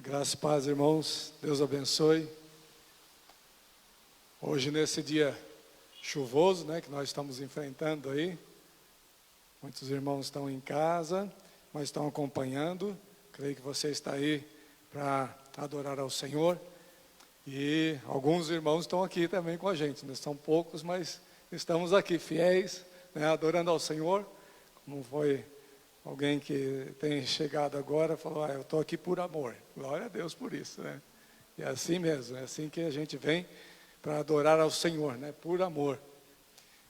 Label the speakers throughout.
Speaker 1: Graça e paz, irmãos. Deus abençoe. Hoje, nesse dia chuvoso, que nós estamos enfrentando aí, muitos irmãos estão em casa, mas estão acompanhando. Creio que você está aí para adorar ao Senhor. E alguns irmãos estão aqui também com a gente, São poucos, mas estamos aqui fiéis, adorando ao Senhor. Como foi alguém que tem chegado agora, falou, eu estou aqui por amor. Glória a Deus por isso, E é assim mesmo, é assim que a gente vem para adorar ao Senhor, por amor.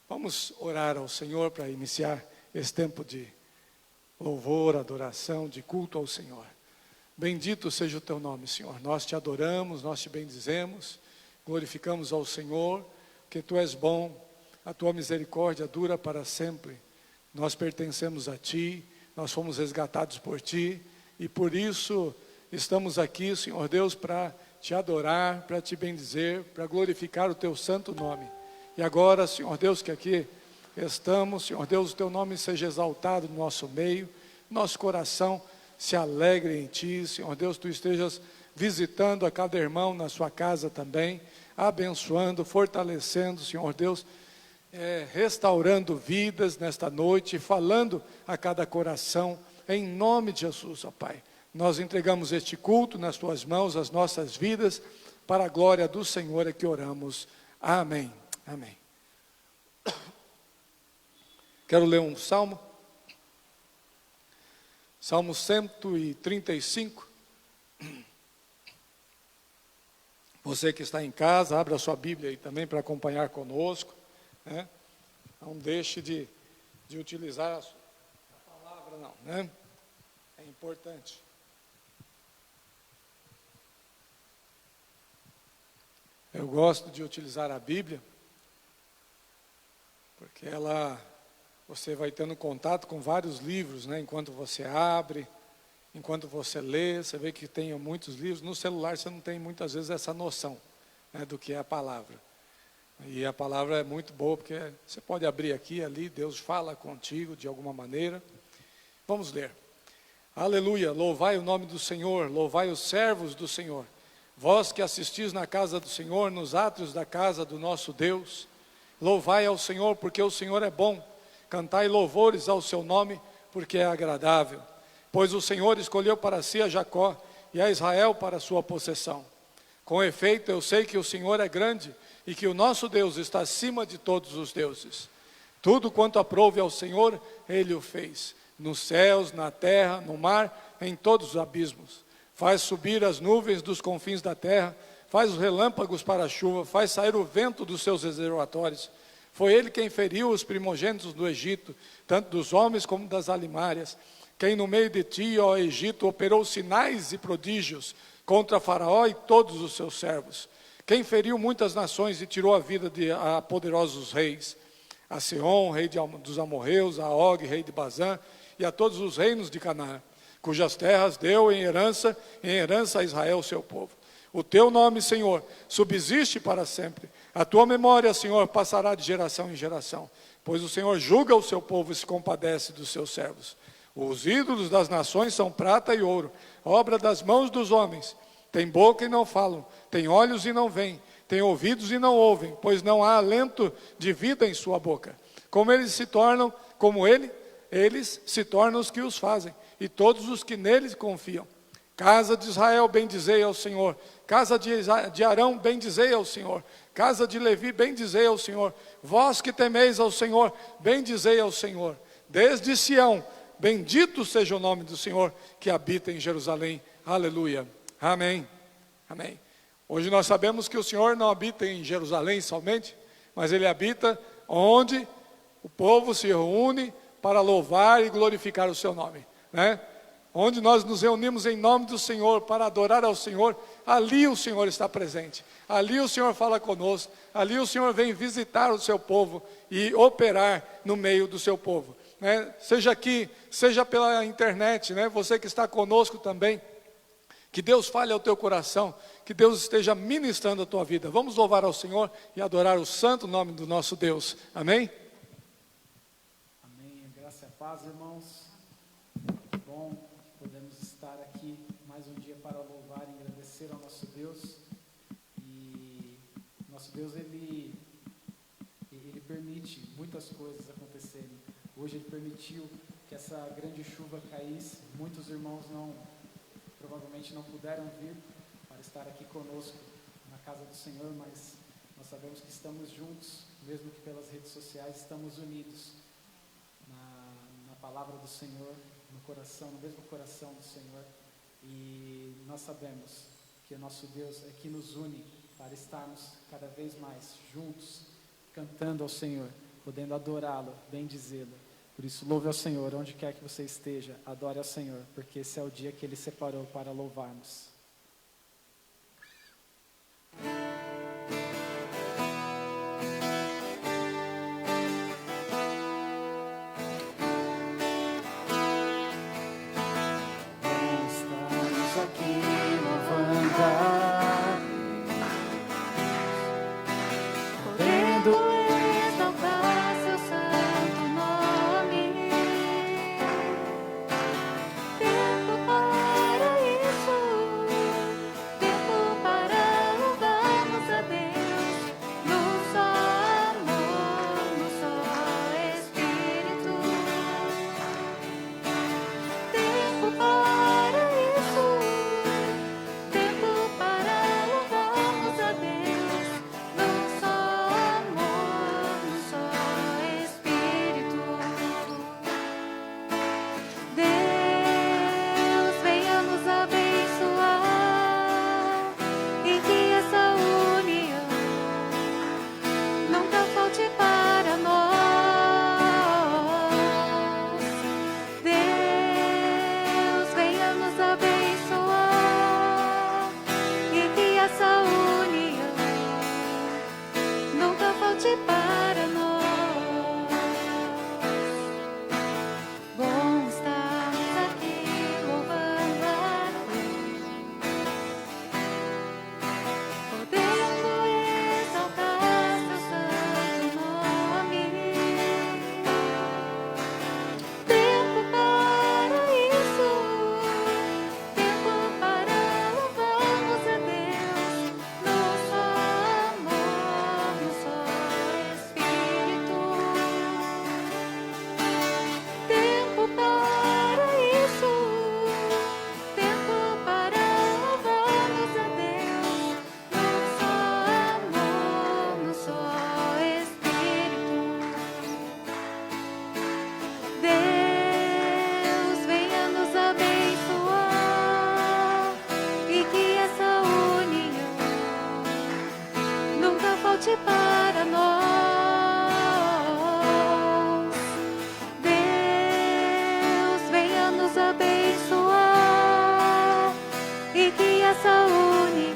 Speaker 1: Vamos orar ao Senhor para iniciar esse tempo de louvor, adoração, de culto ao Senhor. Bendito seja o teu nome, Senhor. Nós te adoramos, nós te bendizemos, glorificamos ao Senhor, que tu és bom, a tua misericórdia dura para sempre. Nós pertencemos a ti, nós fomos resgatados por ti, e por isso estamos aqui, Senhor Deus, para te adorar, para te bendizer, para glorificar o teu santo nome. E agora, Senhor Deus, que aqui estamos, Senhor Deus, o teu nome seja exaltado no nosso meio, nosso coração se alegre em ti, Senhor Deus, tu estejas visitando a cada irmão na sua casa também, abençoando, fortalecendo, Senhor Deus, restaurando vidas nesta noite, falando a cada coração, em nome de Jesus, ó Pai. Nós entregamos este culto nas tuas mãos, as nossas vidas, para a glória do Senhor é que oramos. Amém. Amém. Quero ler um salmo. Salmo 135. Você que está em casa, abra a sua Bíblia aí também para acompanhar conosco. Não deixe de utilizar a palavra, não, É importante. Eu gosto de utilizar a Bíblia, porque você vai tendo contato com vários livros, enquanto você abre, enquanto você lê, você vê que tem muitos livros. No celular você não tem muitas vezes essa noção, do que é a palavra. E a palavra é muito boa, porque você pode abrir aqui e ali, Deus fala contigo de alguma maneira. Vamos ler. Aleluia, louvai o nome do Senhor, louvai os servos do Senhor. Vós que assistis na casa do Senhor, nos átrios da casa do nosso Deus. Louvai ao Senhor, porque o Senhor é bom. Cantai louvores ao seu nome, porque é agradável. Pois o Senhor escolheu para si a Jacó e a Israel para a sua possessão. Com efeito, eu sei que o Senhor é grande e que o nosso Deus está acima de todos os deuses. Tudo quanto aprouve ao Senhor, Ele o fez. Nos céus, na terra, no mar, em todos os abismos. Faz subir as nuvens dos confins da terra, faz os relâmpagos para a chuva, faz sair o vento dos seus reservatórios. Foi Ele quem feriu os primogênitos do Egito, tanto dos homens como das alimárias. Quem no meio de ti, ó Egito, operou sinais e prodígios contra Faraó e todos os seus servos. Quem feriu muitas nações e tirou a vida a poderosos reis. A Seom, rei dos amorreus, a Og, rei de Bazã, e a todos os reinos de Canaã, cujas terras deu em herança a Israel, seu povo. O teu nome, Senhor, subsiste para sempre. A tua memória, Senhor, passará de geração em geração. Pois o Senhor julga o seu povo e se compadece dos seus servos. Os ídolos das nações são prata e ouro, obra das mãos dos homens. Tem boca e não falam, tem olhos e não veem, tem ouvidos e não ouvem, pois não há alento de vida em sua boca. Eles se tornam os que os fazem, e todos os que neles confiam. Casa de Israel, bendizei ao Senhor. Casa de Arão, bendizei ao Senhor. Casa de Levi, bendizei ao Senhor. Vós que temeis ao Senhor, bendizei ao Senhor. Desde Sião, bendito seja o nome do Senhor que habita em Jerusalém. Aleluia. Amém. Amém. Hoje nós sabemos que o Senhor não habita em Jerusalém somente, mas Ele habita onde o povo se reúne para louvar e glorificar o seu nome, Onde nós nos reunimos em nome do Senhor para adorar ao Senhor, ali o Senhor está presente, ali o Senhor fala conosco, ali o Senhor vem visitar o seu povo e operar no meio do seu povo, Seja aqui, seja pela internet, Você que está conosco também, que Deus fale ao teu coração, que Deus esteja ministrando a tua vida. Vamos louvar ao Senhor e adorar o santo nome do nosso Deus, amém?
Speaker 2: Amém, graça e paz, irmãos. Bom, podemos estar aqui mais mais um dia para louvar e agradecer ao nosso Deus. E nosso Deus, Ele permite muitas coisas acontecerem. Hoje Ele permitiu que essa grande chuva caísse. Muitos irmãos provavelmente não puderam vir para estar aqui conosco na casa do Senhor, mas nós sabemos que estamos juntos, mesmo que pelas redes sociais, estamos unidos na palavra do Senhor, no coração, no mesmo coração do Senhor. E nós sabemos que o nosso Deus é que nos une para estarmos cada vez mais juntos, cantando ao Senhor, podendo adorá-lo, bendizê-lo. Por isso, louve ao Senhor, onde quer que você esteja, adore ao Senhor, porque esse é o dia que Ele separou para louvarmos. Estamos aqui louvando, podendo exaltar seu santo nome. Tempo para isso, tempo para louvarmos a Deus, no só amor, no só Espírito. Tempo para isso, tempo para louvarmos a Deus, no só amor, no só Espírito. Deus venha nos abençoar e que essa união nunca falte para nós. Deus venha nos abençoar e que essa união nunca falte para nós. Bom estarmos aqui louvando a Deus, podendo exaltar seu santo nome. Tempo para isso, tempo para louvarmos a Deus, no só amor, no só Espírito. Tempo para isso, tempo para louvarmos a Deus, no só amor, no só Espírito. Deus venha nos abençoar e que essa união nunca falte para nós. Deus venha nos abençoar e que essa união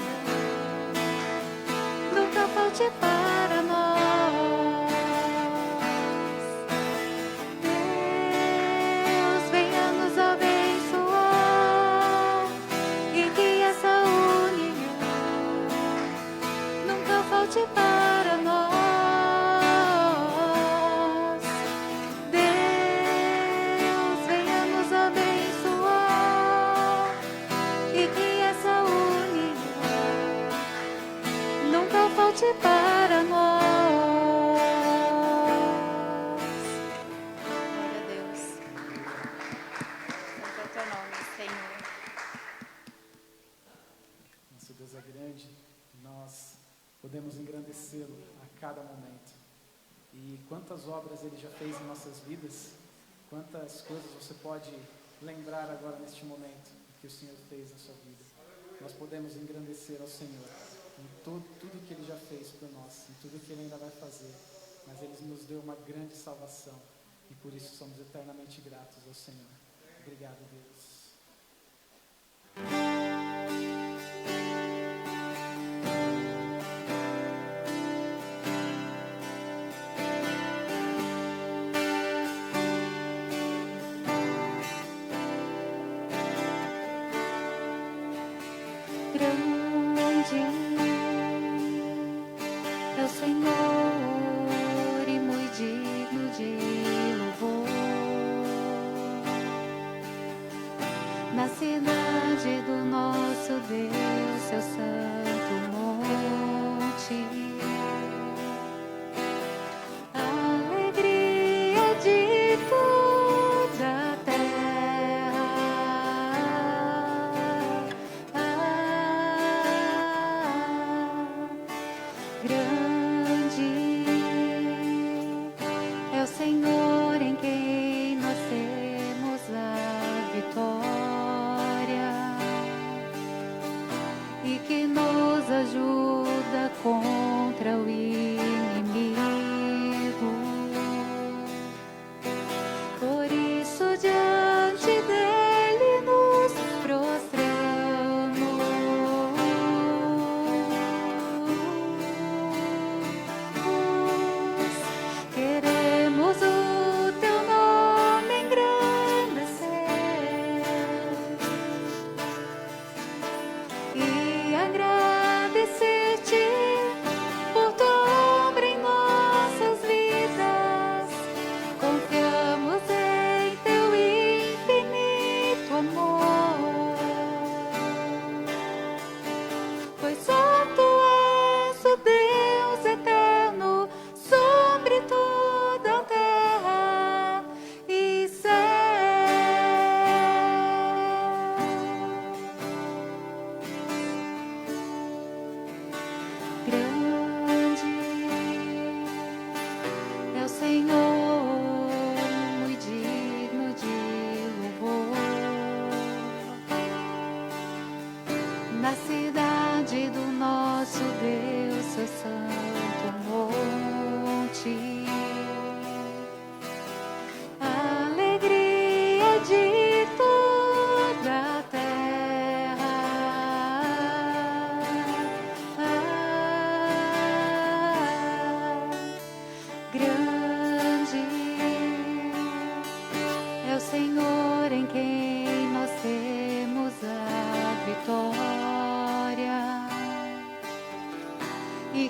Speaker 2: nunca falte para nós. Deus venha nos abençoar e que essa união nunca falte para nós. Deus venha nos abençoar e que essa união nunca falte para nós.
Speaker 3: Glória a Deus. Santo é o teu nome, Senhor.
Speaker 2: Nosso Deus é grande, nós podemos engrandecê-lo a cada momento. E quantas obras Ele já fez em nossas vidas, quantas coisas você pode lembrar agora neste momento que o Senhor fez na sua vida. Nós podemos engrandecer ao Senhor em tudo que Ele já fez por nós, em tudo que Ele ainda vai fazer. Mas Ele nos deu uma grande salvação e por isso somos eternamente gratos ao Senhor. Obrigado, Deus.
Speaker 3: Grande é o Senhor e muito digno de louvor. Na cidade do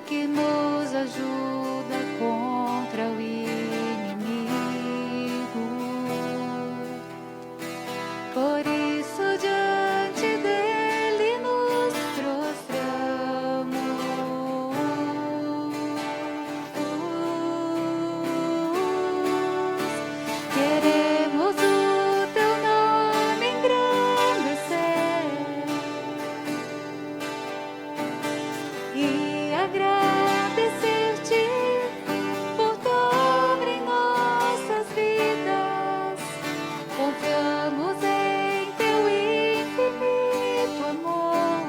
Speaker 3: que nos ajuda contra o inimigo. Por isso diante dele nos prostramos. Queremos o teu nome engrandecer e agradecer-te por tua obra em nossas vidas. Confiamos em teu infinito amor,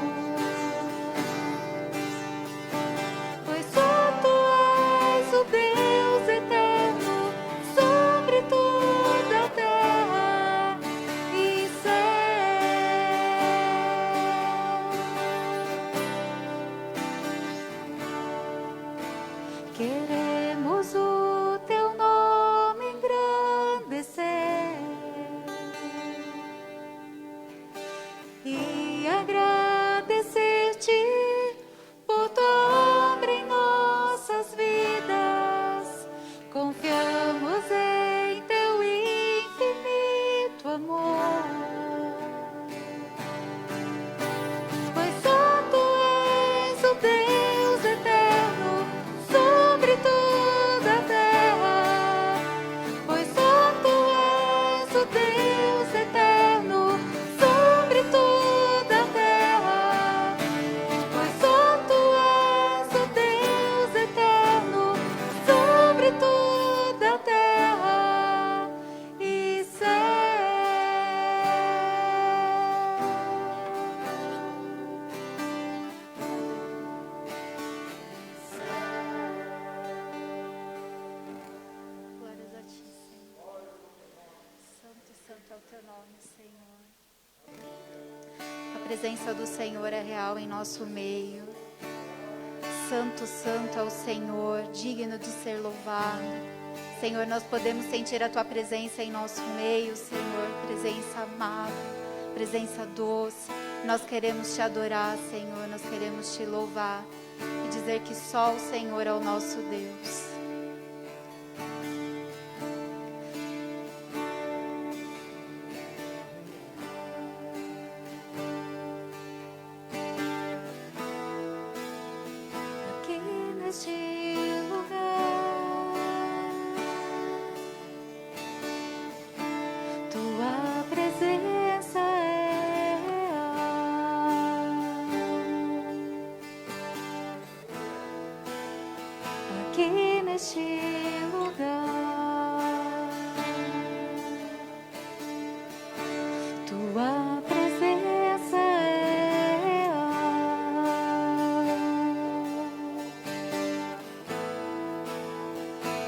Speaker 3: pois só tu és o Deus eterno sobre toda a terra e céu. Queremos o teu nome engrandecer e agradecer-te por tua obra em nossas vidas. Confiamos em teu infinito amor, pois só tu és o Deus eterno sobre toda a terra. Pois só tu és o Deus eterno sobre toda a terra. Pois só tu és o Deus eterno sobre toda a terra e céu. Glórias a ti, Senhor. Santo, santo é o teu nome, Senhor. A presença do Senhor é real em nosso meio. Santo, santo é o Senhor, digno de ser louvado. Senhor, nós podemos sentir a tua presença em nosso meio, Senhor, presença amável, presença doce. Nós queremos te adorar, Senhor, nós queremos te louvar e dizer que só o Senhor é o nosso Deus. Aqui neste lugar, tua presença é real. Aqui neste lugar, tua presença é real.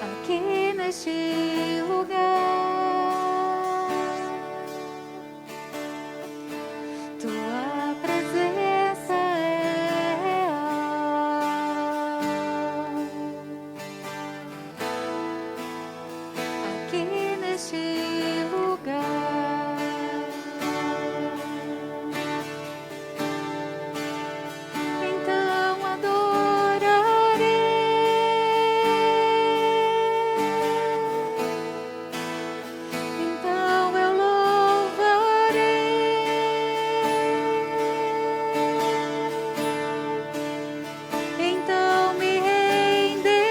Speaker 3: Aqui neste lugar, tua presença é real. Aqui neste lugar, então adorarei, então eu louvarei, então me renderei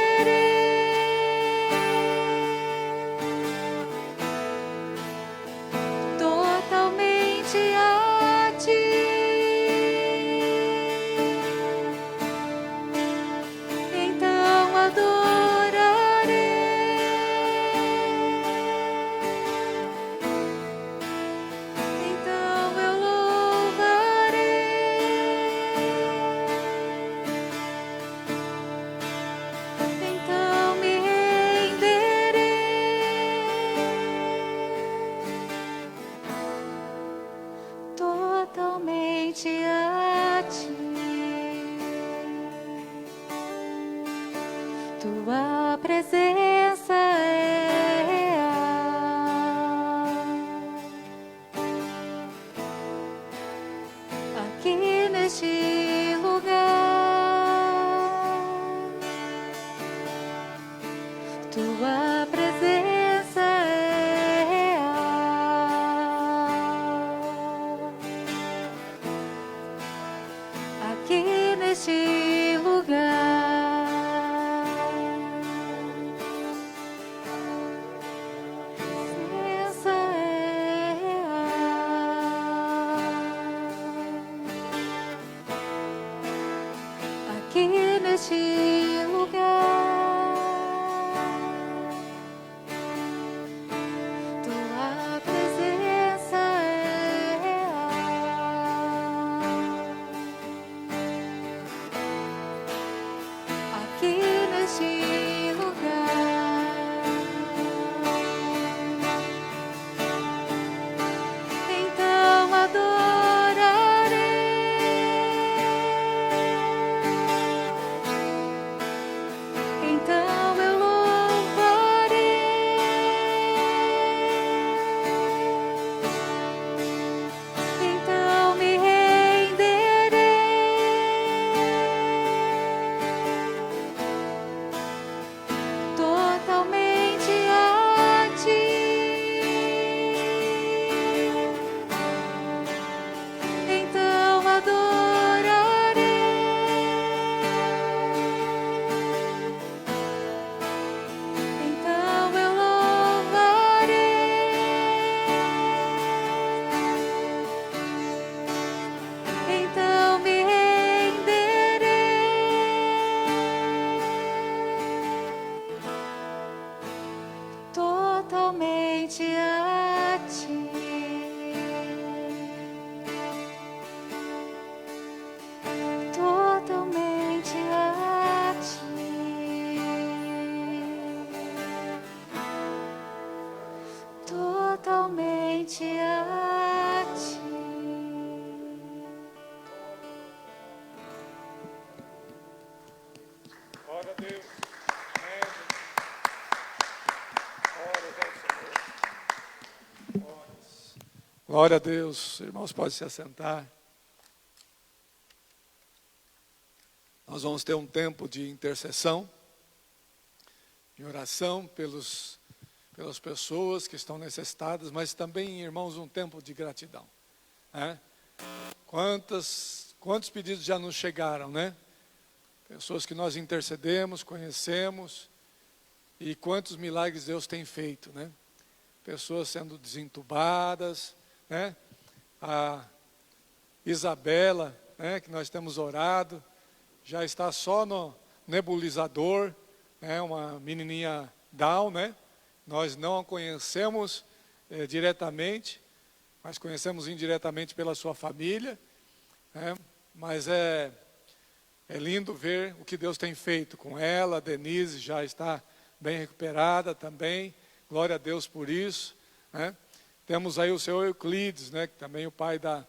Speaker 3: totalmente a ti. Então adorarei, então eu louvarei, então me renderei totalmente a ti. Tua presença é real. Aqui neste lugar, Tua presença é real aqui neste lugar. Presença é real aqui neste lugar. Totalmente a ti.
Speaker 1: Glória a Deus. Amém. Glória a Deus. Irmãos, podem se assentar. Nós vamos ter um tempo de intercessão, de oração pelas pessoas que estão necessitadas, mas também, irmãos, um tempo de gratidão, né? Quantos pedidos já nos chegaram, né? Pessoas que nós intercedemos, conhecemos, e quantos milagres Deus tem feito, né? Pessoas sendo desentubadas, né? A Isabela, né, que nós temos orado, já está só no nebulizador, né? Uma menininha Down, né? Nós não a conhecemos diretamente, mas conhecemos indiretamente pela sua família, né? Mas é lindo ver o que Deus tem feito com ela. A Denise já está bem recuperada também, glória a Deus por isso, né? Temos aí o seu Euclides, né, que também é o pai da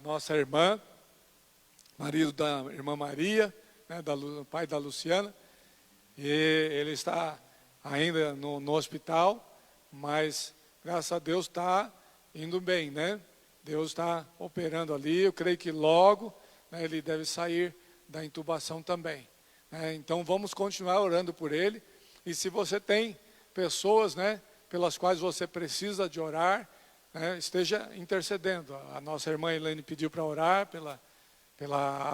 Speaker 1: nossa irmã, marido da irmã Maria, né, pai da Luciana, e ele está ainda no hospital, mas graças a Deus está indo bem, né? Deus está operando ali. Eu creio que logo, né, ele deve sair da intubação também, né? Então vamos continuar orando por ele. E se você tem pessoas, né, pelas quais você precisa de orar, né, esteja intercedendo. A nossa irmã Helene pediu para orar pela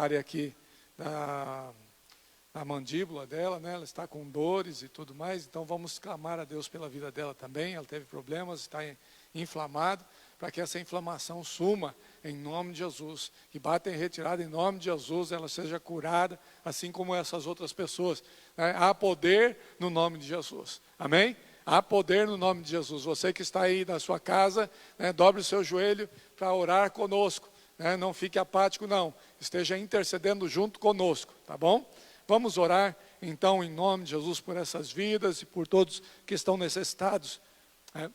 Speaker 1: área aqui da mandíbula dela, né? Ela está com dores e tudo mais, então vamos clamar a Deus pela vida dela também. Ela teve problemas, está inflamado, para que essa inflamação suma em nome de Jesus, que bata em retirada em nome de Jesus, ela seja curada, assim como essas outras pessoas, né? Há poder no nome de Jesus, amém? Há poder no nome de Jesus. Você que está aí na sua casa, né, dobre o seu joelho para orar conosco, né? Não fique apático não, esteja intercedendo junto conosco, tá bom? Vamos orar, então, em nome de Jesus, por essas vidas e por todos que estão necessitados, né?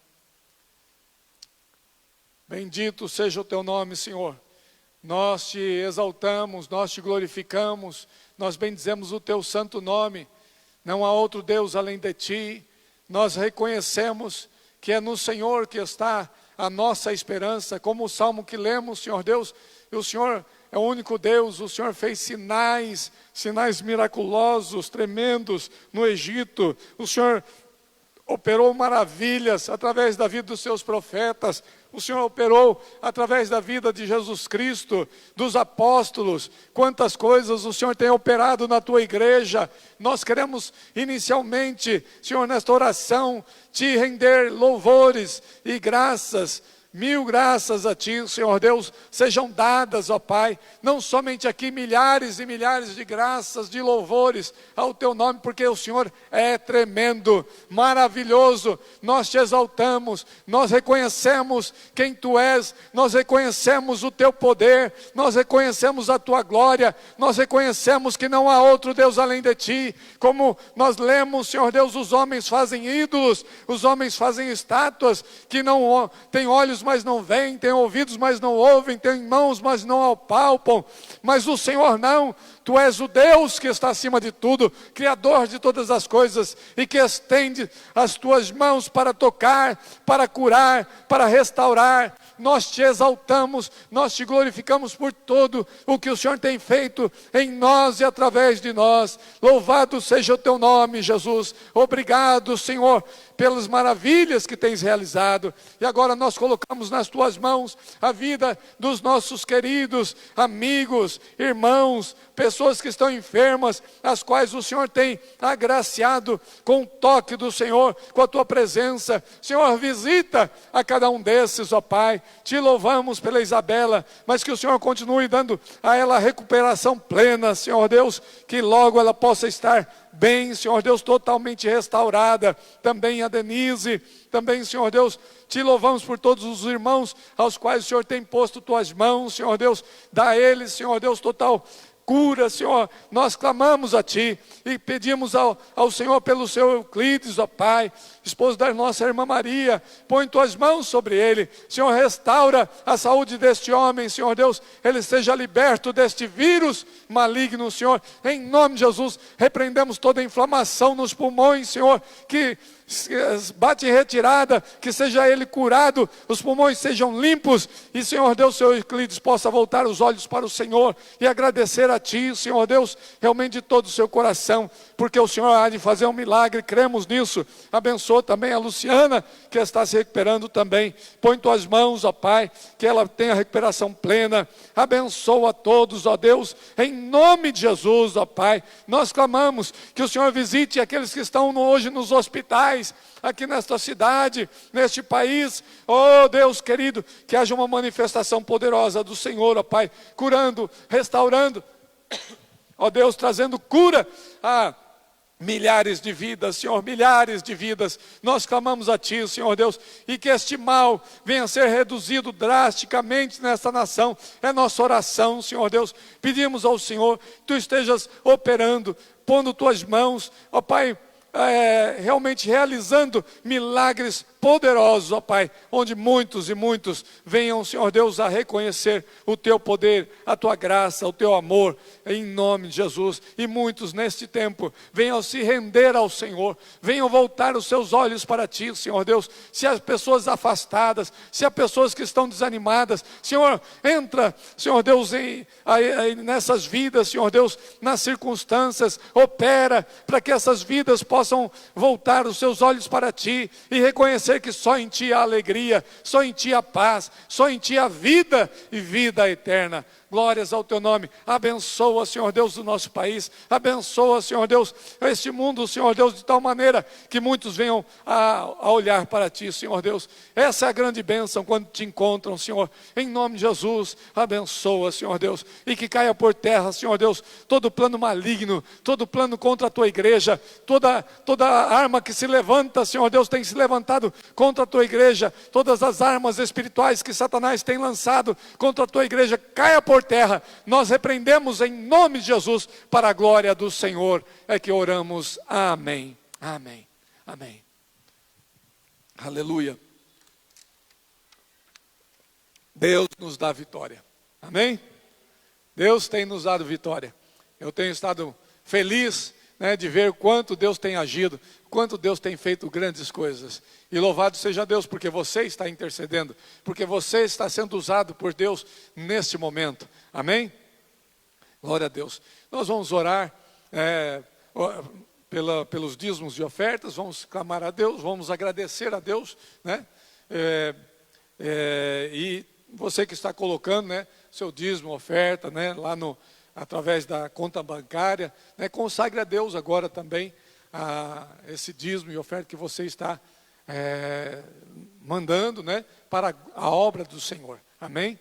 Speaker 1: Bendito seja o teu nome, Senhor. Nós te exaltamos, nós te glorificamos, nós bendizemos o teu santo nome. Não há outro Deus além de ti. Nós reconhecemos que é no Senhor que está a nossa esperança, como o salmo que lemos, Senhor Deus, e o Senhor é o único Deus. O Senhor fez sinais miraculosos, tremendos no Egito. O Senhor operou maravilhas através da vida dos seus profetas. O Senhor operou através da vida de Jesus Cristo, dos apóstolos. Quantas coisas o Senhor tem operado na tua igreja. Nós queremos inicialmente, Senhor, nesta oração, te render louvores e graças. 1000 graças a Ti, Senhor Deus, sejam dadas, ó Pai, não somente aqui milhares e milhares de graças, de louvores ao Teu nome, porque o Senhor é tremendo, maravilhoso. Nós Te exaltamos, nós reconhecemos quem Tu és, nós reconhecemos o Teu poder, nós reconhecemos a Tua glória, nós reconhecemos que não há outro Deus além de Ti. Como nós lemos, Senhor Deus, os homens fazem ídolos, os homens fazem estátuas que não têm olhos mas não veem, têm ouvidos mas não ouvem, têm mãos mas não apalpam, mas o Senhor não. Tu és o Deus que está acima de tudo, Criador de todas as coisas, e que estende as Tuas mãos para tocar, para curar, para restaurar. Nós Te exaltamos, nós Te glorificamos por tudo o que o Senhor tem feito em nós e através de nós. Louvado seja o Teu nome, Jesus. Obrigado, Senhor, pelas maravilhas que tens realizado. E agora nós colocamos nas Tuas mãos a vida dos nossos queridos amigos, irmãos, pessoas que estão enfermas, as quais o Senhor tem agraciado com o toque do Senhor, com a Tua presença. Senhor, visita a cada um desses, ó Pai. Te louvamos pela Isabela, mas que o Senhor continue dando a ela a recuperação plena, Senhor Deus, que logo ela possa estar bem, Senhor Deus, totalmente restaurada. Também a Denise, também, Senhor Deus, Te louvamos por todos os irmãos aos quais o Senhor tem posto Tuas mãos, Senhor Deus, dá a eles, Senhor Deus, total cura, Senhor. Nós clamamos a Ti e pedimos ao Senhor pelo seu Euclides, ó Pai, esposo da nossa irmã Maria. Põe Tuas mãos sobre ele, Senhor, restaura a saúde deste homem, Senhor Deus, ele seja liberto deste vírus maligno, Senhor, em nome de Jesus. Repreendemos toda inflamação nos pulmões, Senhor, que bate em retirada, que seja ele curado, os pulmões sejam limpos, e Senhor Deus, seu Euclides possa voltar os olhos para o Senhor e agradecer a Ti, Senhor Deus, realmente de todo o seu coração, porque o Senhor há de fazer um milagre, cremos nisso. Abençoa também a Luciana, que está se recuperando também. Põe Tuas mãos, ó Pai, que ela tenha recuperação plena. Abençoa a todos, ó Deus, em nome de Jesus, ó Pai. Nós clamamos que o Senhor visite aqueles que estão hoje nos hospitais, aqui nesta cidade, neste país. Oh Deus querido, que haja uma manifestação poderosa do Senhor, ó Pai, curando, restaurando, ó Deus, trazendo cura a milhares de vidas, Senhor, milhares de vidas. Nós clamamos a Ti, Senhor Deus, e que este mal venha a ser reduzido drasticamente nesta nação. É nossa oração, Senhor Deus. Pedimos ao Senhor que Tu estejas operando, pondo Tuas mãos, ó Pai, realmente realizando milagres poderosos, ó Pai, onde muitos e muitos venham, Senhor Deus, a reconhecer o Teu poder, a Tua graça, o Teu amor, em nome de Jesus. E muitos neste tempo venham se render ao Senhor, venham voltar os seus olhos para Ti, Senhor Deus. Se há pessoas afastadas, se há pessoas que estão desanimadas, Senhor, entra, Senhor Deus, nessas vidas, Senhor Deus, nas circunstâncias, opera para que essas vidas possam voltar os seus olhos para Ti e reconhecer que só em Ti há alegria, só em Ti há paz, só em Ti há vida e vida eterna. Glórias ao Teu nome. Abençoa, Senhor Deus, o nosso país. Abençoa, Senhor Deus, este mundo, Senhor Deus, de tal maneira que muitos venham a olhar para Ti, Senhor Deus. Essa é a grande bênção quando Te encontram, Senhor. Em nome de Jesus, abençoa, Senhor Deus. E que caia por terra, Senhor Deus, todo plano maligno, todo plano contra a Tua igreja, toda arma que se levanta, Senhor Deus, tem se levantado contra a Tua igreja. Todas as armas espirituais que Satanás tem lançado contra a Tua igreja, caia por terra. Nós repreendemos em nome de Jesus, para a glória do Senhor é que oramos. Amém, amém, amém. Aleluia. Deus nos dá vitória, amém? Deus tem nos dado vitória. Eu tenho estado feliz né, de ver quanto Deus tem agido, quanto Deus tem feito grandes coisas. E louvado seja Deus, porque você está intercedendo, porque você está sendo usado por Deus neste momento. Amém? Glória a Deus. Nós vamos orar pelos dízimos e ofertas, vamos clamar a Deus, vamos agradecer a Deus, né? E você que está colocando, né, seu dízimo, oferta, né, lá através da conta bancária, né, consagre a Deus agora também esse dízimo e oferta que você está mandando, né, para a obra do Senhor. Amém?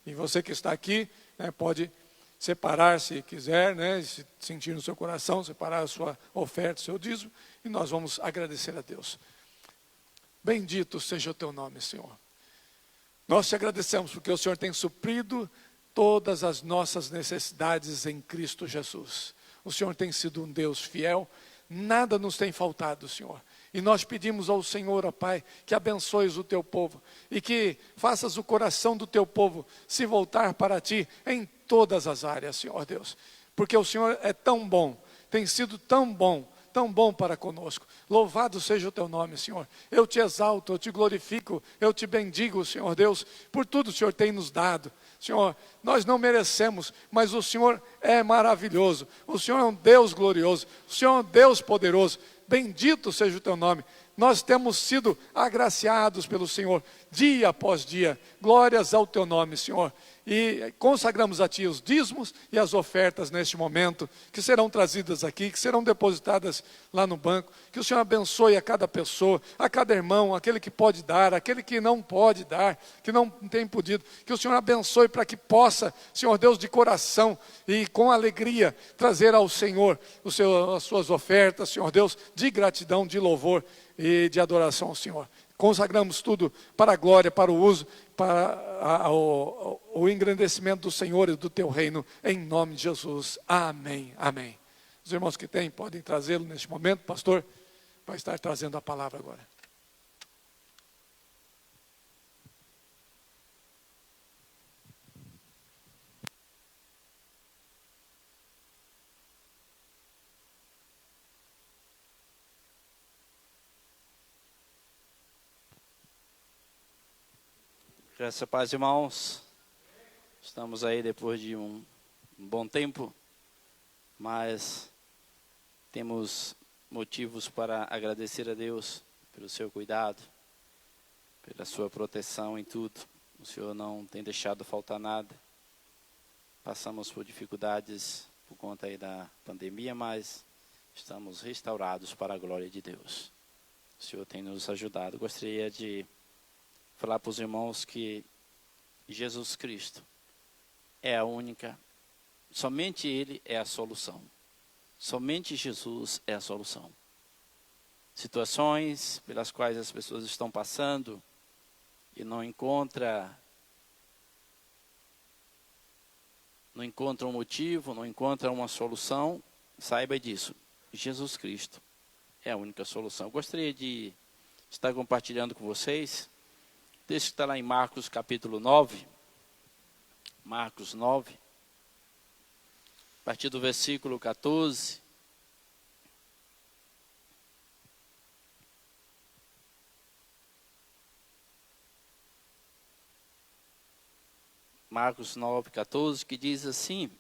Speaker 1: E você que está aqui, né, pode separar se quiser, né, se sentir no seu coração, separar a sua oferta, o seu dízimo, e nós vamos agradecer a Deus. Bendito seja o teu nome, Senhor. Nós te agradecemos porque o Senhor tem suprido todas as nossas necessidades em Cristo Jesus. O Senhor tem sido um Deus fiel, nada nos tem faltado, Senhor. E nós pedimos ao Senhor, ó Pai, que abençoes o teu povo e que faças o coração do teu povo se voltar para ti em todas as áreas, Senhor Deus. Porque o Senhor é tão bom, tem sido tão bom para conosco. Louvado seja o teu nome, Senhor. Eu te exalto, eu te glorifico, eu te bendigo, Senhor Deus, por tudo que o Senhor tem nos dado. Senhor, nós não merecemos, mas o Senhor é maravilhoso. O Senhor é um Deus glorioso, o Senhor é um Deus poderoso. Bendito seja o teu nome. Nós temos sido agraciados pelo Senhor, dia após dia. Glórias ao teu nome, Senhor. E consagramos a ti os dízimos e as ofertas neste momento, que serão trazidas aqui, que serão depositadas lá no banco. Que o Senhor abençoe a cada pessoa, a cada irmão, aquele que pode dar, aquele que não pode dar, que não tem podido. Que o Senhor abençoe para que possa, Senhor Deus, de coração e com alegria, trazer ao Senhor as suas ofertas, Senhor Deus, de gratidão, de louvor e de adoração ao Senhor. Consagramos tudo para a glória, para o uso, para o engrandecimento do Senhor e do teu reino, em nome de Jesus. Amém, amém. Os irmãos que têm, podem trazê-lo neste momento. O pastor vai estar trazendo a palavra agora.
Speaker 4: Graças a paz, irmãos. Estamos aí depois de um bom tempo, mas temos motivos para agradecer a Deus pelo seu cuidado, pela sua proteção em tudo. O Senhor não tem deixado faltar nada. Passamos por dificuldades por conta aí da pandemia, mas estamos restaurados para a glória de Deus. O Senhor tem nos ajudado. Gostaria de falar para os irmãos que Jesus Cristo é a única, somente Ele é a solução. Somente Jesus é a solução. Situações pelas quais as pessoas estão passando e não encontram um motivo, não encontram uma solução, saiba disso. Jesus Cristo é a única solução. Eu gostaria de estar compartilhando com vocês. O texto está lá em Marcos capítulo 9. Marcos 9. A partir do versículo 14. Marcos 9, 14, que diz assim: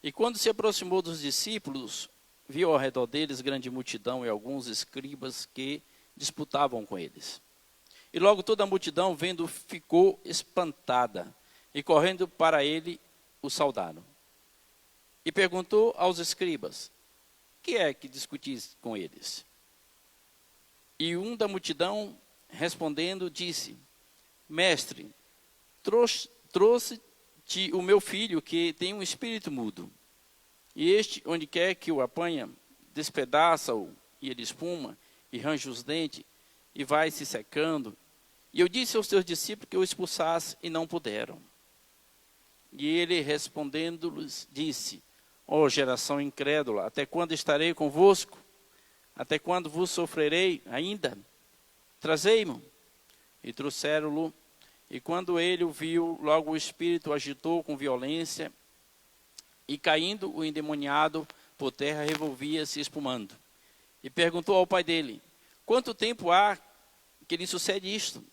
Speaker 4: E quando se aproximou dos discípulos, viu ao redor deles grande multidão e alguns escribas que disputavam com eles. E logo toda a multidão, vendo, ficou espantada, e correndo para ele, o saudaram. E perguntou aos escribas: que é que discutis com eles? E um da multidão, respondendo, disse: Mestre, trouxe-te o meu filho, que tem um espírito mudo. E este, onde quer que o apanha, despedaça-o, e ele espuma, e range os dentes, e vai se secando. E eu disse aos teus discípulos que o expulsasse, e não puderam. E ele, respondendo-lhes, disse: ó geração incrédula, até quando estarei convosco? Até quando vos sofrerei ainda? Trazei-mo. E trouxeram-lo, e quando ele o viu, logo o espírito agitou com violência, e caindo o endemoniado, por terra revolvia-se espumando. E perguntou ao pai dele: quanto tempo há que lhe sucede isto?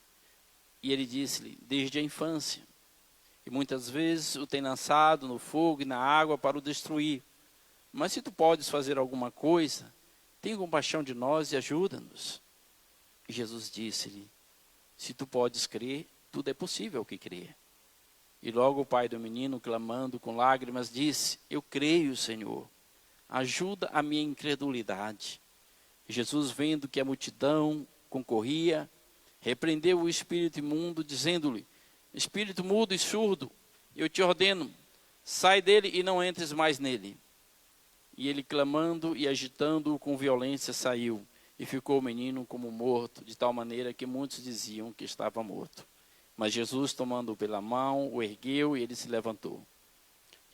Speaker 4: E ele disse-lhe: desde a infância. E muitas vezes o tem lançado no fogo e na água para o destruir. Mas se tu podes fazer alguma coisa, tem compaixão de nós e ajuda-nos. E Jesus disse-lhe: se tu podes crer, tudo é possível que crer. E logo o pai do menino, clamando com lágrimas, disse: eu creio, Senhor, ajuda a minha incredulidade. E Jesus, vendo que a multidão concorria, repreendeu o espírito imundo, dizendo-lhe: espírito mudo e surdo, eu te ordeno, sai dele e não entres mais nele. E ele, clamando e agitando-o com violência, saiu, e ficou o menino como morto, de tal maneira que muitos diziam que estava morto. Mas Jesus, tomando-o pela mão, o ergueu e ele se levantou.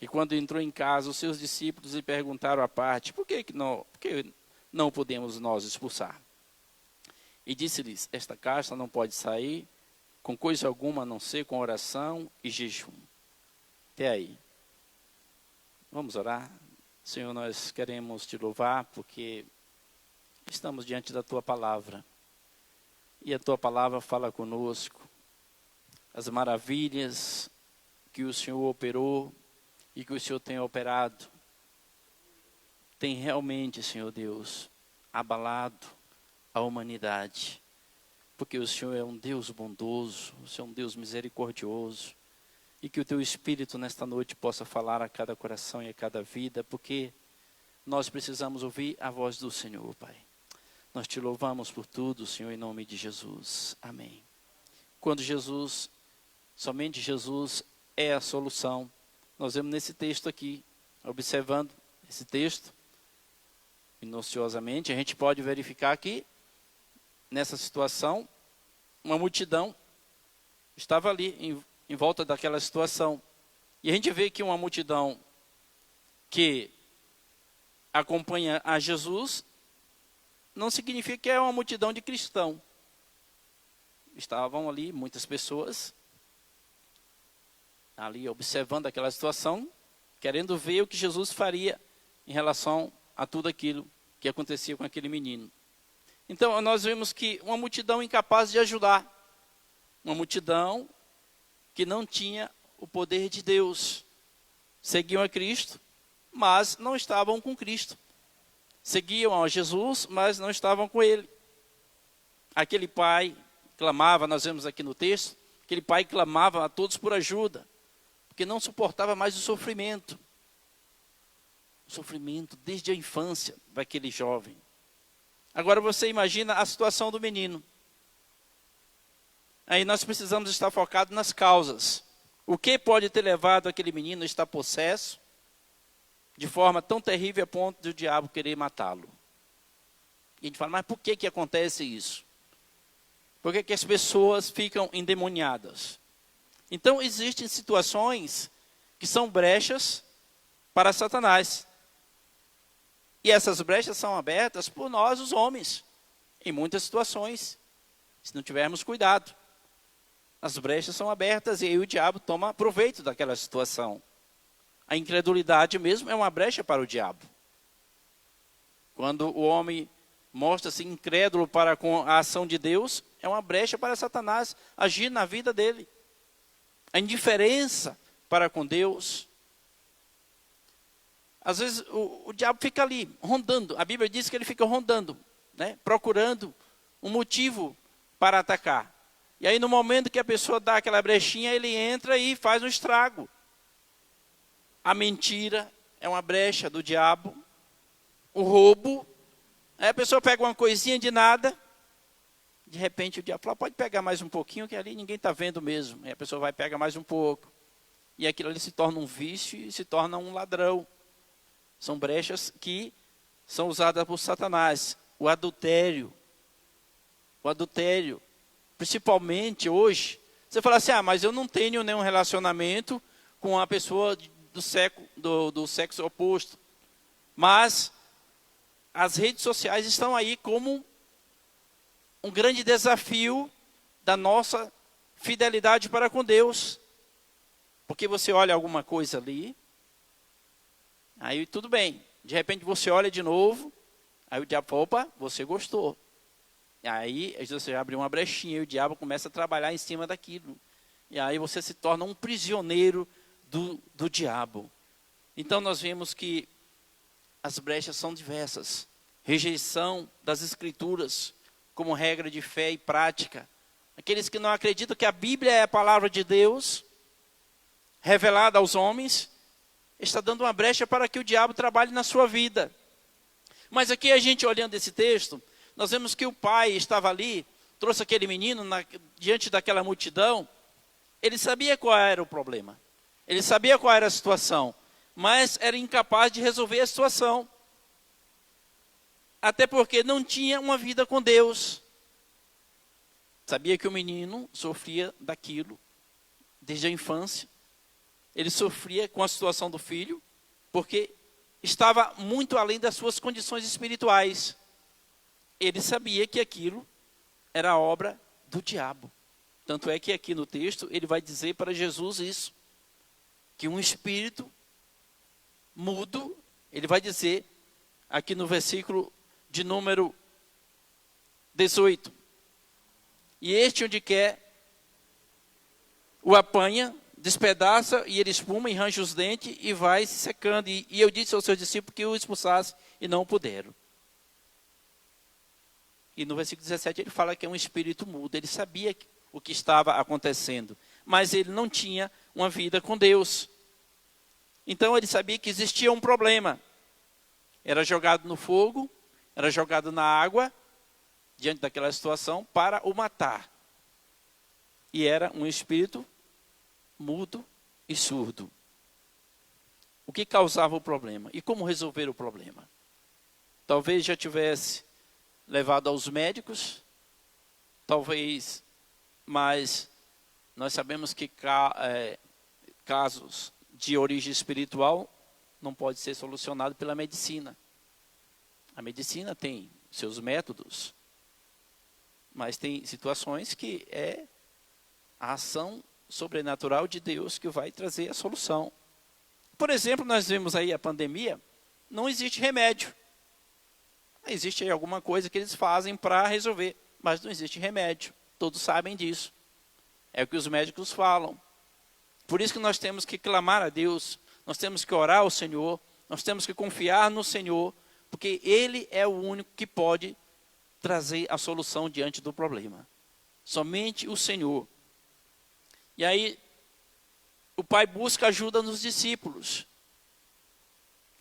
Speaker 4: E quando entrou em casa, os seus discípulos lhe perguntaram à parte: por que não podemos nós expulsar? E disse-lhes: esta casta não pode sair com coisa alguma, a não ser com oração e jejum. Até aí. Vamos orar? Senhor, nós queremos te louvar porque estamos diante da tua palavra. E a tua palavra fala conosco as maravilhas que o Senhor operou e que o Senhor tem operado. Tem realmente, Senhor Deus, abalado a humanidade. Porque o Senhor é um Deus bondoso, o Senhor é um Deus misericordioso. E que o teu Espírito nesta noite possa falar a cada coração e a cada vida, porque nós precisamos ouvir a voz do Senhor, Pai. Nós te louvamos por tudo, Senhor, em nome de Jesus. Amém. Quando Jesus, somente Jesus é a solução. Nós vemos nesse texto aqui, observando esse texto, minuciosamente, a gente pode verificar que, nessa situação, uma multidão estava ali em volta daquela situação. E a gente vê que uma multidão que acompanha a Jesus não significa que é uma multidão de cristão. Estavam ali muitas pessoas ali observando aquela situação, querendo ver o que Jesus faria em relação a tudo aquilo que acontecia com aquele menino. Então nós vemos que uma multidão incapaz de ajudar, uma multidão que não tinha o poder de Deus. Seguiam a Cristo, mas não estavam com Cristo. Seguiam a Jesus, mas não estavam com Ele. Aquele pai clamava, nós vemos aqui no texto, aquele pai clamava a todos por ajuda, porque não suportava mais o sofrimento. O sofrimento desde a infância daquele jovem. Agora você imagina a situação do menino. Aí nós precisamos estar focados nas causas. O que pode ter levado aquele menino a estar possesso de forma tão terrível a ponto de o diabo querer matá-lo? E a gente fala, mas por que acontece isso? Por que as pessoas ficam endemoniadas? Então existem situações que são brechas para Satanás. E essas brechas são abertas por nós, os homens, em muitas situações, se não tivermos cuidado. As brechas são abertas e aí o diabo toma proveito daquela situação. A incredulidade mesmo é uma brecha para o diabo. Quando o homem mostra-se incrédulo para com a ação de Deus, é uma brecha para Satanás agir na vida dele. A indiferença para com Deus. Às vezes o diabo fica ali, rondando. A Bíblia diz que ele fica rondando, né? Procurando um motivo para atacar. E aí no momento que a pessoa dá aquela brechinha, ele entra e faz um estrago. A mentira é uma brecha do diabo. O roubo. Aí a pessoa pega uma coisinha de nada. De repente o diabo fala, pode pegar mais um pouquinho, que ali ninguém está vendo mesmo. Aí a pessoa vai pegar mais um pouco. E aquilo ali se torna um vício e se torna um ladrão. São brechas que são usadas por Satanás. O adultério. O adultério. Principalmente hoje. Você fala assim, mas eu não tenho nenhum relacionamento com uma pessoa do sexo oposto. Mas as redes sociais estão aí como um grande desafio da nossa fidelidade para com Deus. Porque você olha alguma coisa ali, aí tudo bem, De repente você olha de novo, aí o diabo fala, opa, você gostou. E aí você abre uma brechinha e o diabo começa a trabalhar em cima daquilo. E aí você se torna um prisioneiro do diabo. Então nós vemos que as brechas são diversas. Rejeição das escrituras como regra de fé e prática. Aqueles que não acreditam que a Bíblia é a palavra de Deus, revelada aos homens, está dando uma brecha para que o diabo trabalhe na sua vida. Mas aqui a gente olhando esse texto, nós vemos que o pai estava ali, trouxe aquele menino diante daquela multidão. Ele sabia qual era o problema. Ele sabia qual era a situação, mas era incapaz de resolver a situação. Até porque não tinha uma vida com Deus. Sabia que o menino sofria daquilo desde a infância. Ele sofria com a situação do filho, porque estava muito além das suas condições espirituais. Ele sabia que aquilo era obra do diabo. Tanto é que aqui no texto ele vai dizer para Jesus isso, que um espírito mudo, ele vai dizer aqui no versículo de número 18. E este onde quer o apanha, despedaça e ele espuma e arranja os dentes e vai se secando. E eu disse aos seus discípulos que o expulsasse e não puderam. E no versículo 17 ele fala que é um espírito mudo. Ele sabia o que estava acontecendo, mas ele não tinha uma vida com Deus. Então ele sabia que existia um problema. Era jogado no fogo, era jogado na água, diante daquela situação, para o matar. E era um espírito mudo e surdo. O que causava o problema? E como resolver o problema? Talvez já tivesse levado aos médicos, talvez, mas nós sabemos que casos de origem espiritual não pode ser solucionado pela medicina. A medicina tem seus métodos, mas tem situações que é a ação sobrenatural de Deus que vai trazer a solução. Por exemplo, nós vemos aí a pandemia, não existe remédio. Existe aí alguma coisa que eles fazem para resolver, mas não existe remédio. Todos sabem disso. É o que os médicos falam. Por isso que nós temos que clamar a Deus, nós temos que orar ao Senhor, nós temos que confiar no Senhor, porque Ele é o único que pode trazer a solução diante do problema. Somente o Senhor. E aí, o pai busca ajuda nos discípulos.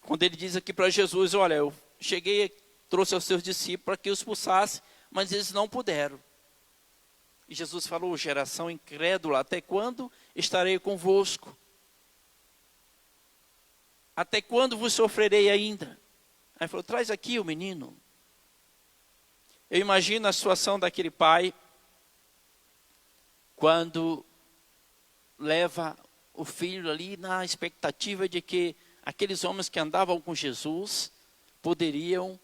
Speaker 4: Quando ele diz aqui para Jesus, olha, eu cheguei, trouxe aos seus discípulos para que os expulsasse, mas eles não puderam. E Jesus falou, geração incrédula, até quando estarei convosco? Até quando vos sofrerei ainda? Aí ele falou, traz aqui o menino. Eu imagino a situação daquele pai, quando leva o filho ali na expectativa de que aqueles homens que andavam com Jesus poderiam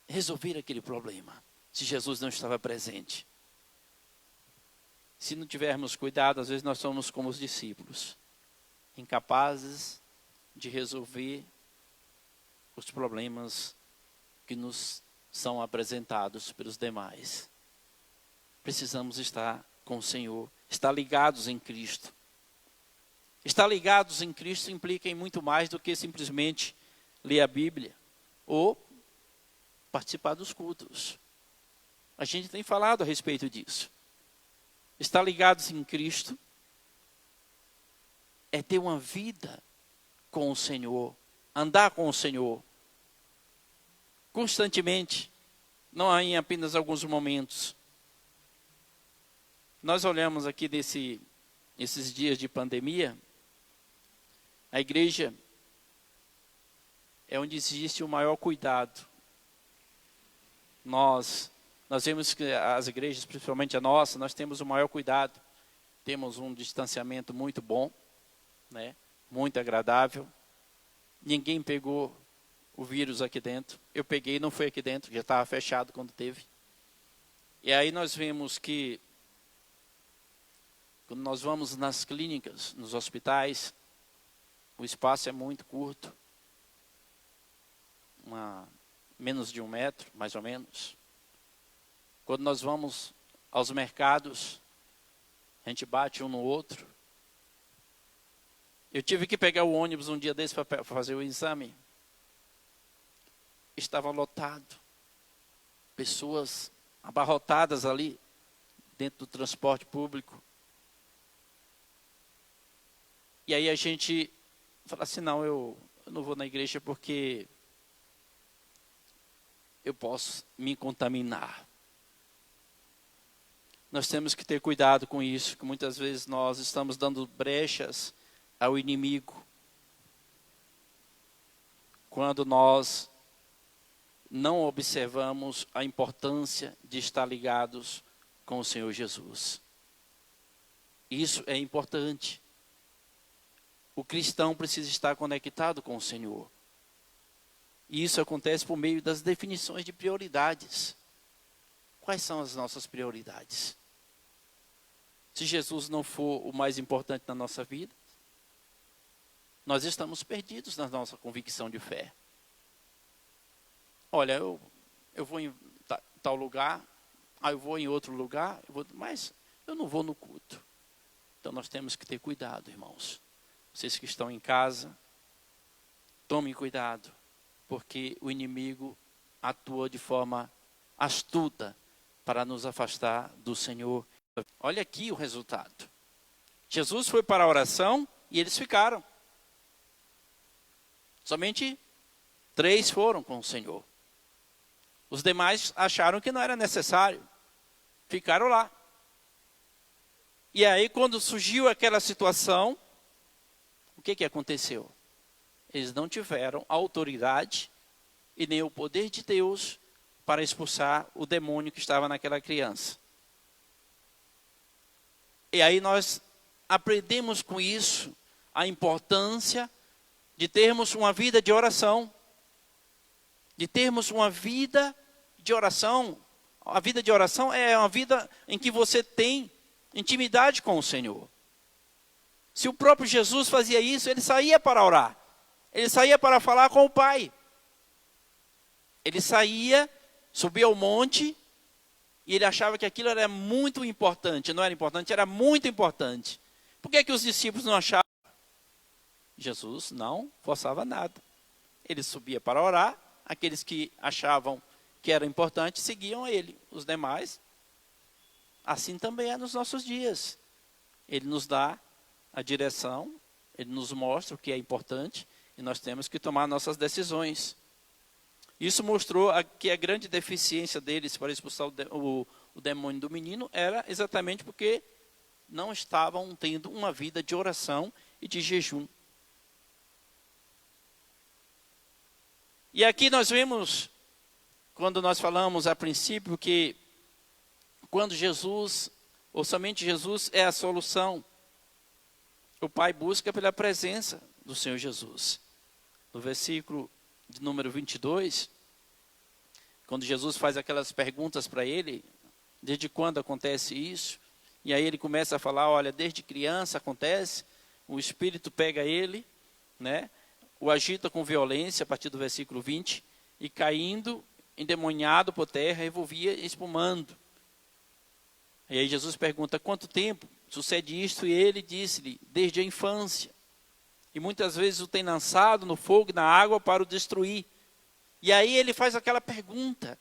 Speaker 4: resolver aquele problema, se Jesus não estava presente. Se não tivermos cuidado, às vezes nós somos como os discípulos, incapazes de resolver os problemas que nos são apresentados pelos demais. Precisamos estar com o Senhor, estar ligados em Cristo. Estar ligados em Cristo implica em muito mais do que simplesmente ler a Bíblia ou participar dos cultos. A gente tem falado a respeito disso. Estar ligados em Cristo é ter uma vida com o Senhor, andar com o Senhor constantemente, não em apenas alguns momentos. Nós olhamos aqui esses dias de pandemia, a igreja é onde existe o maior cuidado. Nós vemos que as igrejas, principalmente a nossa, nós temos o maior cuidado. Temos um distanciamento muito bom, né? Muito agradável. Ninguém pegou o vírus aqui dentro. Eu peguei, não foi aqui dentro, já estava fechado quando teve. E aí nós vemos que, quando nós vamos nas clínicas, nos hospitais, o espaço é muito curto. menos de 1 metro, mais ou menos. Quando nós vamos aos mercados, a gente bate um no outro. Eu tive que pegar o ônibus um dia desse para fazer o exame. Estava lotado. Pessoas abarrotadas ali, dentro do transporte público. E aí a gente fala assim, não, eu não vou na igreja porque eu posso me contaminar. Nós temos que ter cuidado com isso, que muitas vezes nós estamos dando brechas ao inimigo. Quando nós não observamos a importância de estar ligados com o Senhor Jesus. Isso é importante. O cristão precisa estar conectado com o Senhor. E isso acontece por meio das definições de prioridades. Quais são as nossas prioridades? Se Jesus não for o mais importante na nossa vida, nós estamos perdidos na nossa convicção de fé. Olha, eu vou em tal lugar, eu vou em outro lugar, mas eu não vou no culto. Então nós temos que ter cuidado, irmãos. Vocês que estão em casa, tomem cuidado, porque o inimigo atua de forma astuta para nos afastar do Senhor. Olha aqui o resultado. Jesus foi para a oração e eles ficaram. Somente 3 foram com o Senhor. Os demais acharam que não era necessário. Ficaram lá. E aí, quando surgiu aquela situação, o que aconteceu? Eles não tiveram a autoridade e nem o poder de Deus para expulsar o demônio que estava naquela criança. E aí nós aprendemos com isso a importância de termos uma vida de oração. De termos uma vida de oração. A vida de oração é uma vida em que você tem intimidade com o Senhor. Se o próprio Jesus fazia isso, ele saía para orar. Ele saía para falar com o Pai. Ele saía, subia ao monte, e ele achava que aquilo era muito importante. Não era importante, era muito importante. Por que os discípulos não achavam? Jesus não forçava nada. Ele subia para orar, aqueles que achavam que era importante seguiam ele. Os demais, assim também é nos nossos dias. Ele nos dá a direção, ele nos mostra o que é importante, e nós temos que tomar nossas decisões. Isso mostrou que a grande deficiência deles para expulsar o demônio do menino era exatamente porque não estavam tendo uma vida de oração e de jejum. E aqui nós vemos, quando nós falamos a princípio, que quando Jesus, ou somente Jesus, é a solução, o Pai busca pela presença do Senhor Jesus. No versículo de número 22, quando Jesus faz aquelas perguntas para ele, desde quando acontece isso? E aí ele começa a falar, olha, desde criança acontece, o Espírito pega ele, né, o agita com violência, a partir do versículo 20, e caindo, endemoniado por terra, revolvia espumando. E aí Jesus pergunta, quanto tempo sucede isto? E ele disse-lhe, desde a infância. E muitas vezes o tem lançado no fogo e na água para o destruir. E aí ele faz aquela pergunta,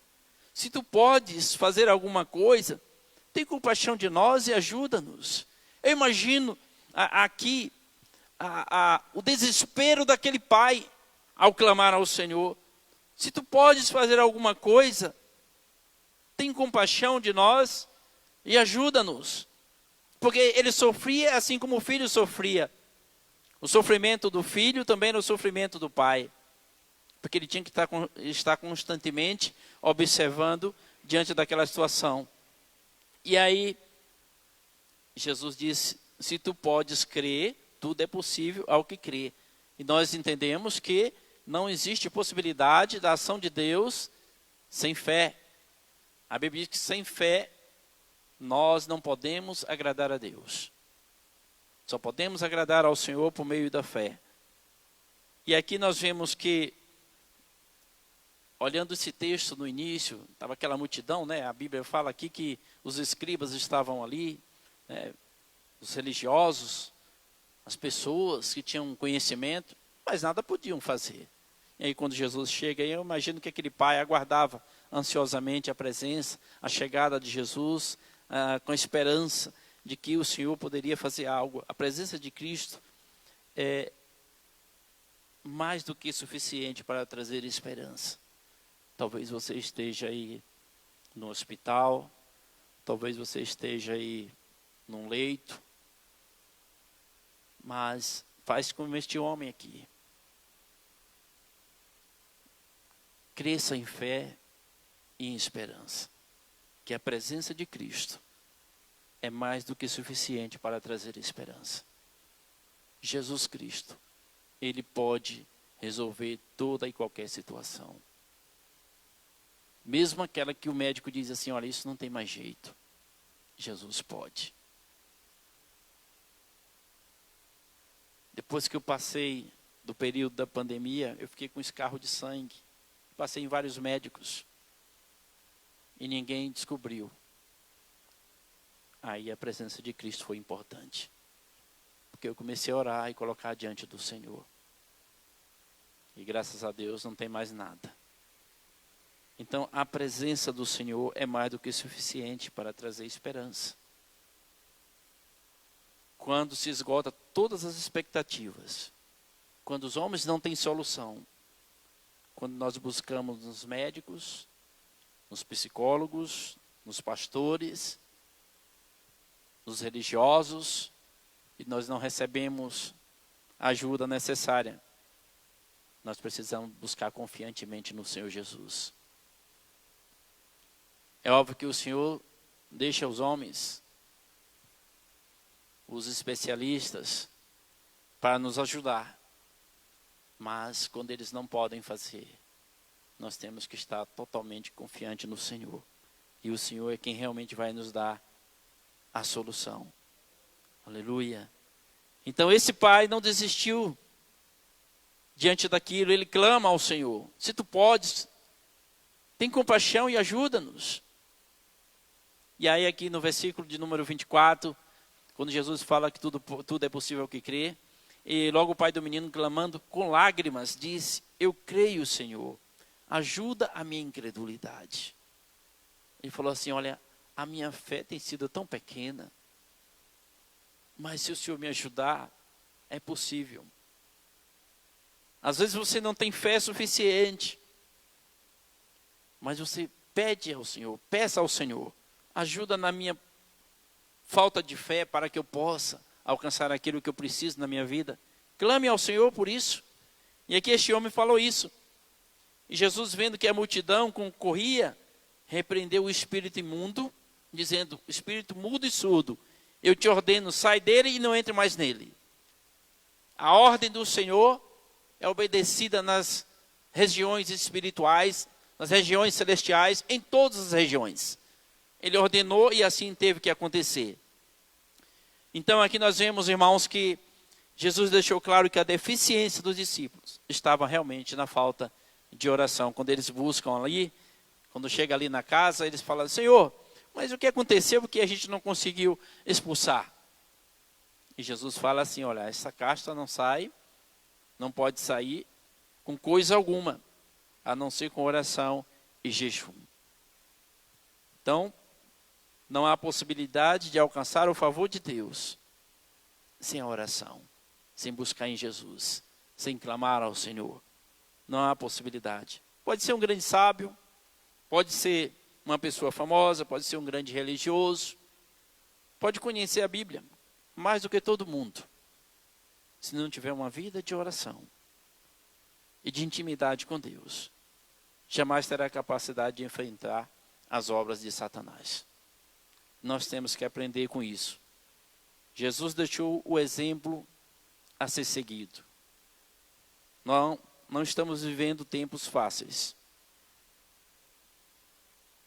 Speaker 4: se tu podes fazer alguma coisa, tem compaixão de nós e ajuda-nos. Eu imagino aqui o desespero daquele pai ao clamar ao Senhor. Se tu podes fazer alguma coisa, tem compaixão de nós e ajuda-nos. Porque ele sofria assim como o filho sofria. O sofrimento do filho também era o sofrimento do pai. Porque ele tinha que estar constantemente observando diante daquela situação. E aí, Jesus disse, se tu podes crer, tudo é possível ao que crê. E nós entendemos que não existe possibilidade da ação de Deus sem fé. A Bíblia diz que sem fé, nós não podemos agradar a Deus. Só podemos agradar ao Senhor por meio da fé. E aqui nós vemos que olhando esse texto no início, estava aquela multidão, né? A Bíblia fala aqui que os escribas estavam ali, né? Os religiosos, as pessoas que tinham conhecimento, mas nada podiam fazer. E aí quando Jesus chega, eu imagino que aquele pai aguardava ansiosamente a presença, a chegada de Jesus, com a esperança de que o Senhor poderia fazer algo. A presença de Cristo é mais do que suficiente para trazer esperança. Talvez você esteja aí no hospital, talvez você esteja aí num leito, mas faz como este homem aqui. Cresça em fé e em esperança, que a presença de Cristo é mais do que suficiente para trazer esperança. Jesus Cristo, Ele pode resolver toda e qualquer situação. Mesmo aquela que o médico diz assim, olha, isso não tem mais jeito. Jesus pode. Depois que eu passei do período da pandemia, eu fiquei com escarro de sangue. Passei em vários médicos. E ninguém descobriu. Aí a presença de Cristo foi importante. Porque eu comecei a orar e colocar diante do Senhor. E graças a Deus não tem mais nada. Então a presença do Senhor é mais do que suficiente para trazer esperança. Quando se esgota todas as expectativas, quando os homens não têm solução, quando nós buscamos nos médicos, nos psicólogos, nos pastores, nos religiosos, e nós não recebemos a ajuda necessária, nós precisamos buscar confiantemente no Senhor Jesus. É óbvio que o Senhor deixa os homens, os especialistas, para nos ajudar. Mas quando eles não podem fazer, nós temos que estar totalmente confiante no Senhor. E o Senhor é quem realmente vai nos dar a solução. Aleluia. Então esse pai não desistiu diante daquilo, ele clama ao Senhor. Se tu podes, tem compaixão e ajuda-nos. E aí aqui no versículo de número 24, quando Jesus fala que tudo é possível ao que crê, e logo o pai do menino, clamando com lágrimas, disse, eu creio, Senhor, ajuda a minha incredulidade. Ele falou assim, olha, a minha fé tem sido tão pequena, mas se o Senhor me ajudar, é possível. Às vezes você não tem fé suficiente, mas você pede ao Senhor, peça ao Senhor, ajuda na minha falta de fé para que eu possa alcançar aquilo que eu preciso na minha vida. Clame ao Senhor por isso. E aqui este homem falou isso. E Jesus, vendo que a multidão concorria, repreendeu o espírito imundo, dizendo, espírito mudo e surdo, eu te ordeno, sai dele e não entre mais nele. A ordem do Senhor é obedecida nas regiões espirituais, nas regiões celestiais, em todas as regiões. Ele ordenou e assim teve que acontecer. Então aqui nós vemos, irmãos, que Jesus deixou claro que a deficiência dos discípulos estava realmente na falta de oração. Quando eles buscam ali, quando chega ali na casa, eles falam, Senhor, mas o que aconteceu porque a gente não conseguiu expulsar? E Jesus fala assim, olha, essa casta não sai, não pode sair com coisa alguma, a não ser com oração e jejum. Então, não há possibilidade de alcançar o favor de Deus sem a oração, sem buscar em Jesus, sem clamar ao Senhor. Não há possibilidade. Pode ser um grande sábio, pode ser uma pessoa famosa, pode ser um grande religioso, pode conhecer a Bíblia mais do que todo mundo. Se não tiver uma vida de oração e de intimidade com Deus, jamais terá capacidade de enfrentar as obras de Satanás. Nós temos que aprender com isso. Jesus deixou o exemplo a ser seguido. Não estamos vivendo tempos fáceis.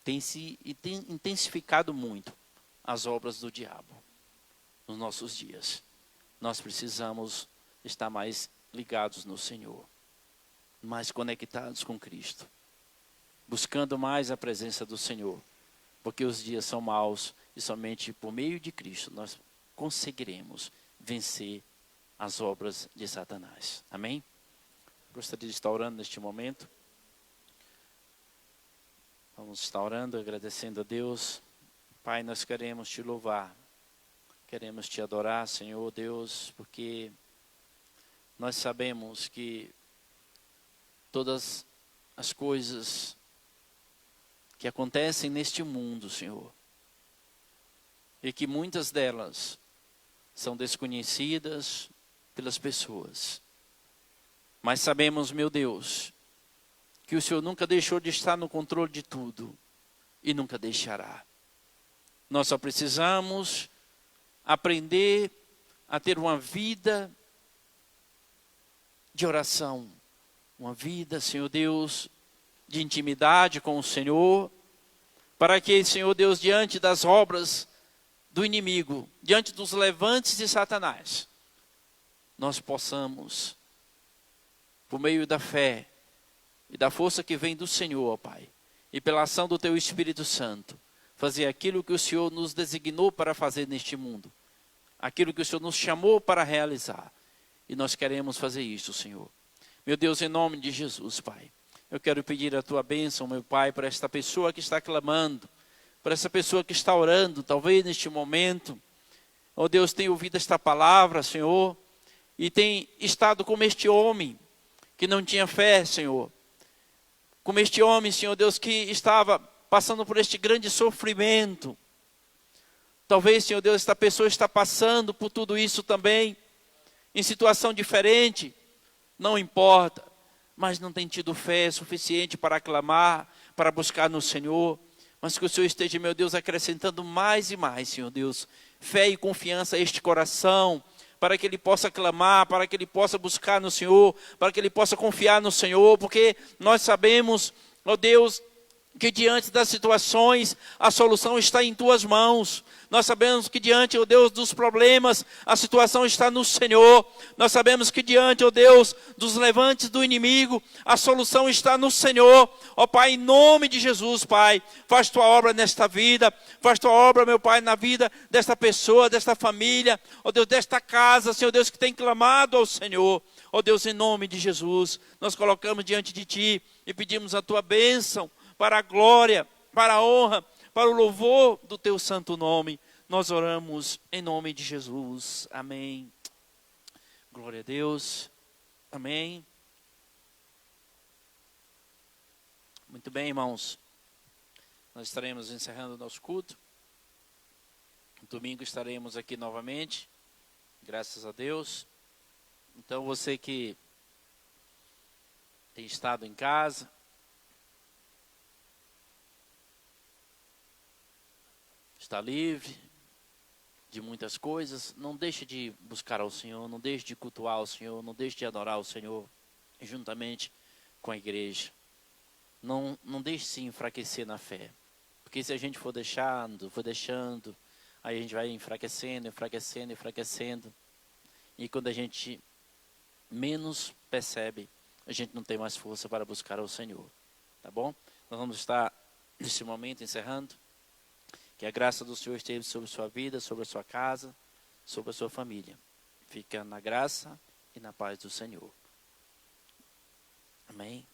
Speaker 4: Tem intensificado muito as obras do diabo nos nossos dias. Nós precisamos estar mais ligados no Senhor, mais conectados com Cristo. buscando mais a presença do Senhor, porque os dias são maus e somente por meio de Cristo nós conseguiremos vencer as obras de Satanás. Amém? Gostaria de estar orando neste momento. Vamos estar orando, agradecendo a Deus. Pai, nós queremos te louvar, queremos te adorar, Senhor Deus, porque nós sabemos que todas as coisas que acontecem neste mundo, Senhor, e que muitas delas são desconhecidas pelas pessoas, mas sabemos, meu Deus, que o Senhor nunca deixou de estar no controle de tudo e nunca deixará. Nós só precisamos aprender a ter uma vida de oração, uma vida, Senhor Deus, de intimidade com o Senhor, para que, Senhor Deus, diante das obras do inimigo, diante dos levantes de Satanás, nós possamos, por meio da fé e da força que vem do Senhor, ó Pai, e pela ação do Teu Espírito Santo, fazer aquilo que o Senhor nos designou para fazer neste mundo, aquilo que o Senhor nos chamou para realizar, e nós queremos fazer isso, Senhor. Meu Deus, em nome de Jesus, Pai, eu quero pedir a Tua bênção, meu Pai, para esta pessoa que está clamando, para essa pessoa que está orando, talvez neste momento, ó Deus, tem ouvido esta palavra, Senhor, e tem estado como este homem, que não tinha fé, Senhor, como este homem, Senhor Deus, que estava passando por este grande sofrimento. Talvez, Senhor Deus, esta pessoa está passando por tudo isso também, em situação diferente, não importa, mas não tem tido fé suficiente para clamar, para buscar no Senhor, mas que o Senhor esteja, meu Deus, acrescentando mais e mais, Senhor Deus, fé e confiança a este coração, para que ele possa clamar, para que ele possa buscar no Senhor, para que ele possa confiar no Senhor, porque nós sabemos, ó Deus, que diante das situações, a solução está em Tuas mãos. Nós sabemos que diante, ó Deus, dos problemas, a situação está no Senhor. Nós sabemos que diante, ó Deus, dos levantes do inimigo, a solução está no Senhor. Ó Pai, em nome de Jesus, Pai, faz Tua obra nesta vida, faz Tua obra, meu Pai, na vida desta pessoa, desta família, ó Deus, desta casa, Senhor Deus, que tem clamado ao Senhor. Ó Deus, em nome de Jesus, nós colocamos diante de Ti e pedimos a Tua bênção, para a glória, para a honra, para o louvor do Teu santo nome. Nós oramos em nome de Jesus. Amém. Glória a Deus. Amém. Muito bem, irmãos. Nós estaremos encerrando o nosso culto. Domingo estaremos aqui novamente. Graças a Deus. Então, você que tem estado em casa, está livre de muitas coisas, não deixe de buscar ao Senhor, não deixe de cultuar ao Senhor, não deixe de adorar ao Senhor, juntamente com a igreja. Não deixe se enfraquecer na fé, porque se a gente for deixando, aí a gente vai enfraquecendo, e quando a gente menos percebe, a gente não tem mais força para buscar ao Senhor, tá bom? Nós vamos estar, nesse momento, encerrando. Que a graça do Senhor esteja sobre a sua vida, sobre a sua casa, sobre a sua família. Fica na graça e na paz do Senhor. Amém.